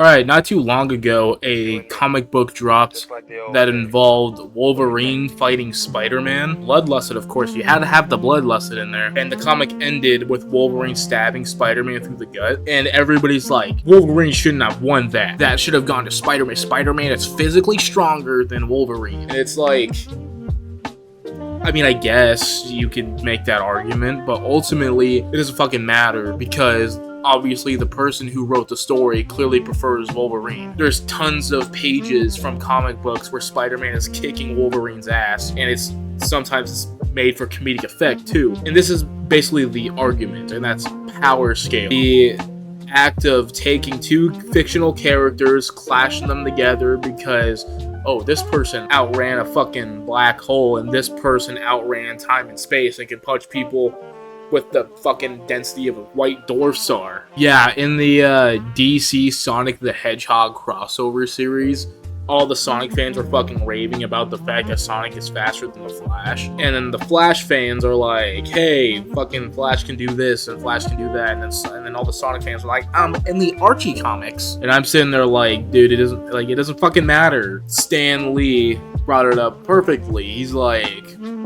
Alright, not too long ago, a comic book dropped that involved Wolverine fighting Spider-Man. Bloodlusted, of course, you had to have the bloodlusted in there. And the comic ended with Wolverine stabbing Spider-Man through the gut. And everybody's like, Wolverine shouldn't have won that. That should have gone to Spider-Man. Spider-Man is physically stronger than Wolverine. And it's like, I mean, I guess you could make that argument, but ultimately, it doesn't fucking matter because obviously the person who wrote the story clearly prefers Wolverine. There's tons of pages from comic books where Spider-Man is kicking Wolverine's ass, and it's sometimes made for comedic effect too. And this is basically the argument, and that's power scale. The act of taking two fictional characters, clashing them together because, oh, this person outran a fucking black hole and this person outran time and space and can punch people with the fucking density of a white dwarf star. Yeah, in the DC Sonic the Hedgehog crossover series, all the Sonic fans are fucking raving about the fact that Sonic is faster than the Flash. And then the Flash fans are like, hey, fucking Flash can do this and Flash can do that. And then all the Sonic fans are like, in the Archie comics. And I'm sitting there like, dude, it doesn't fucking matter. Stan Lee brought it up perfectly. He's like,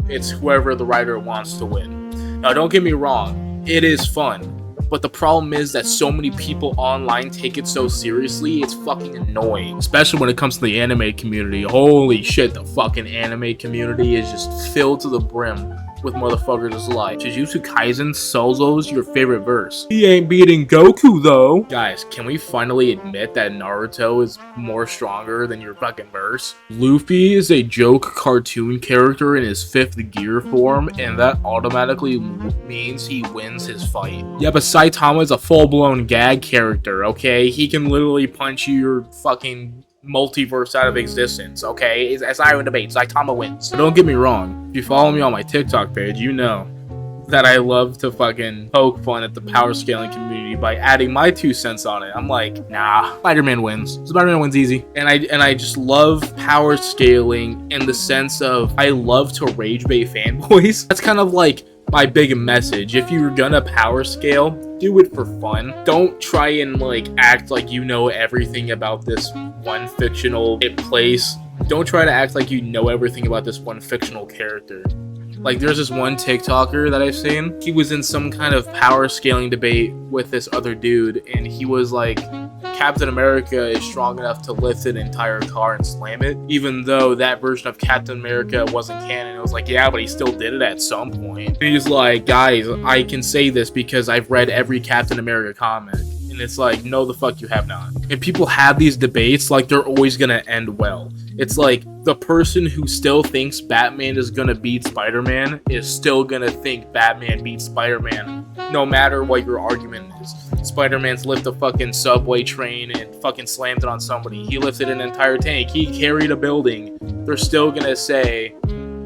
it's whoever the writer wants to win. Now, don't get me wrong, it is fun, but the problem is that so many people online take it so seriously, it's fucking annoying. Especially when it comes to the anime community. Holy shit, the fucking anime community is just filled to the brim with motherfuckers like, Jujutsu Kaisen, Sozo's your favorite verse. He ain't beating Goku though. Guys, can we finally admit that Naruto is more stronger than your fucking verse? Luffy is a joke cartoon character in his 5th gear form, and that automatically means he wins his fight. Yeah, but Saitama is a full-blown gag character, okay? He can literally punch your fucking multiverse out of existence, okay? As I would debate, Saitama wins. But don't get me wrong, if you follow me on my TikTok page, you know that I love to fucking poke fun at the power scaling community by adding my 2 cents on it. I'm like, nah, Spider-Man wins. Spider-Man wins easy. And I just love power scaling in the sense of I love to rage bait fanboys. That's kind of like my big message. If you're gonna power scale, do it for fun. Don't try and like act like you know everything about this one fictional place. Don't try to act like you know everything about this one fictional character. Like, there's this one TikToker that I've seen. He was in some kind of power scaling debate with this other dude, and he was like, Captain America is strong enough to lift an entire car and slam it, even though that version of Captain America wasn't canon. It was like, yeah, but he still did it at some point. And he's like, guys, I can say this because I've read every Captain America comic. And it's like, no, the fuck you have not. And people have these debates like they're always gonna end well. It's like the person who still thinks Batman is gonna beat Spider-Man is still gonna think Batman beats Spider-Man, no matter what your argument is. Spider-Man's lifted a fucking subway train and fucking slammed it on somebody. He lifted an entire tank. He carried a building. They're still gonna say,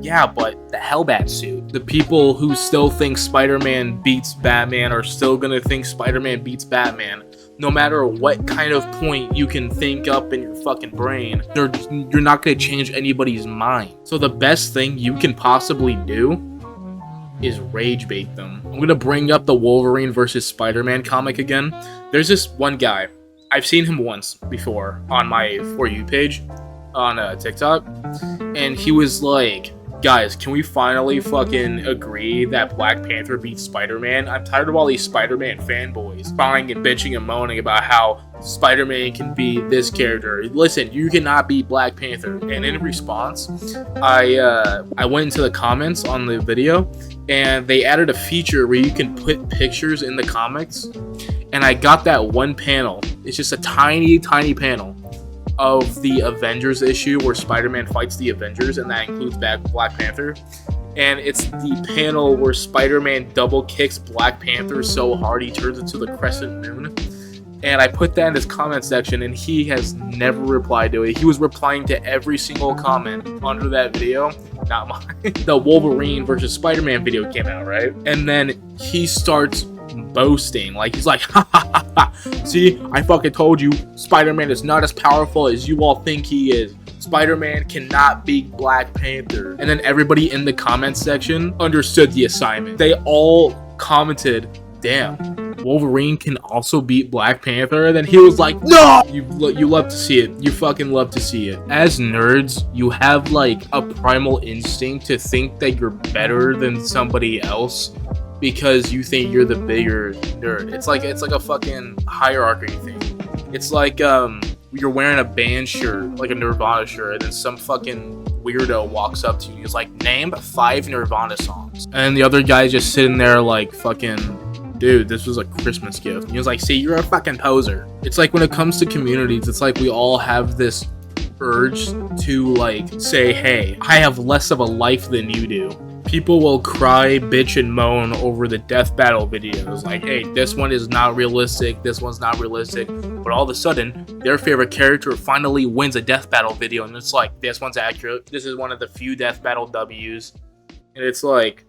yeah, but the Hellbat suit. The people who still think Spider-Man beats Batman are still gonna think Spider-Man beats Batman. No matter what kind of point you can think up in your fucking brain, you're not gonna change anybody's mind. So the best thing you can possibly do is rage bait them. I'm gonna bring up the Wolverine versus Spider-Man comic again. There's this one guy. I've seen him once before on my For You page on TikTok, and he was like, guys, can we finally fucking agree that Black Panther beats Spider-Man? I'm tired of all these Spider-Man fanboys crying and bitching and moaning about how Spider-Man can be this character. Listen, you cannot beat Black Panther. And in response, I went into the comments on the video, and they added a feature where you can put pictures in the comics. And I got that one panel. It's just a tiny, tiny panel of the Avengers issue where Spider-Man fights the Avengers, and that includes Black Panther. And it's the panel where Spider-Man double kicks Black Panther so hard he turns into the crescent moon. And I put that in his comment section, and he has never replied to it. He was replying to every single comment under that video, not mine. The Wolverine versus Spider-Man video came out, right? And then he starts boasting, like he's like, ha ha ha ha, see, I fucking told you, Spider-Man is not as powerful as you all think he is. Spider-Man cannot beat Black Panther. And then everybody in the comment section understood the assignment. They all commented damn, Wolverine can also beat Black Panther, and then he was like, no! You love to see it. You fucking love to see it. As nerds, you have like a primal instinct to think that you're better than somebody else because you think you're the bigger nerd. It's like a fucking hierarchy thing. It's like you're wearing a band shirt, like a Nirvana shirt, and then some fucking weirdo walks up to you and he's like, name 5 Nirvana songs. And the other guy's just sitting there like, fucking, dude, this was a Christmas gift. And he was like, see, you're a fucking poser. It's like when it comes to communities, it's like we all have this urge to like say, hey, I have less of a life than you do. People will cry, bitch, and moan over the death battle videos. Like, hey, this one is not realistic, this one's not realistic. But all of a sudden, their favorite character finally wins a death battle video, and it's like, this one's accurate. This is one of the few death battle W's. And it's like,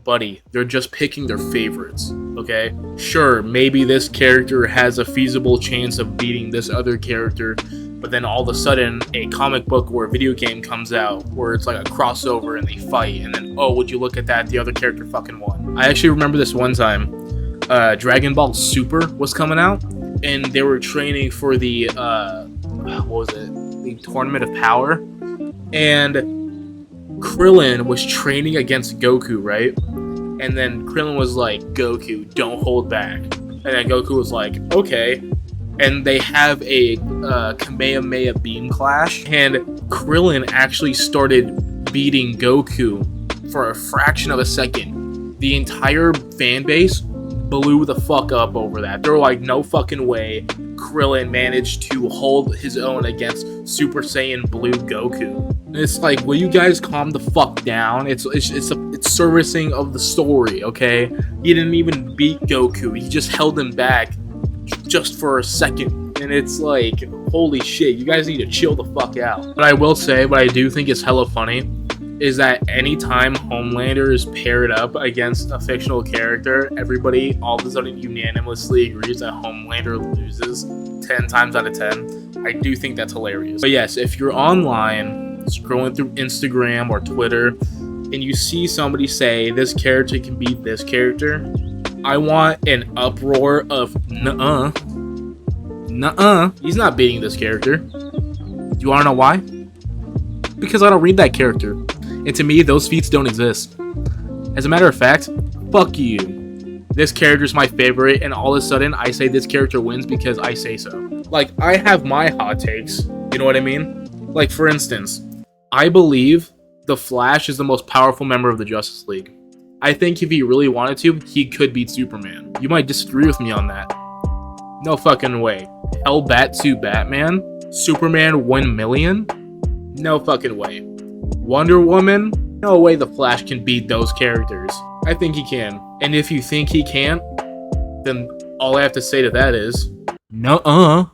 buddy, they're just picking their favorites, okay? Sure, maybe this character has a feasible chance of beating this other character, but then all of a sudden, a comic book or a video game comes out where it's like a crossover and they fight, and then, oh, would you look at that, the other character fucking won. I actually remember this one time, Dragon Ball Super was coming out, and they were training for the, what was it? The Tournament of Power, and Krillin was training against Goku, right? And then Krillin was like, Goku, don't hold back. And then Goku was like, okay. And they have a Kamehameha beam clash, and Krillin actually started beating Goku for a fraction of a second. The entire fan base blew the fuck up over that. They were like, no fucking way Krillin managed to hold his own against Super Saiyan Blue Goku. And it's like, will you guys calm the fuck down? It's servicing of the story, okay? He didn't even beat Goku. He just held him back just for a second, and it's like, holy shit, you guys need to chill the fuck out. But I will say, what I do think is hella funny is that anytime Homelander is paired up against a fictional character, everybody all of a sudden unanimously agrees that Homelander loses 10 times out of 10. I do think that's hilarious. But yes, if you're online scrolling through Instagram or Twitter and you see somebody say this character can beat this character, I want an uproar of nuh-uh. Nuh-uh. He's not beating this character. Do you want to know why? Because I don't read that character. And to me, those feats don't exist. As a matter of fact, fuck you. This character's my favorite, and all of a sudden, I say this character wins because I say so. Like, I have my hot takes. You know what I mean? Like, for instance, I believe the Flash is the most powerful member of the Justice League. I think if he really wanted to, he could beat Superman. You might disagree with me on that. No fucking way. Hellbat 2 Batman? Superman 1 million? No fucking way. Wonder Woman? No way the Flash can beat those characters. I think he can. And if you think he can't, then all I have to say to that is, nuh-uh.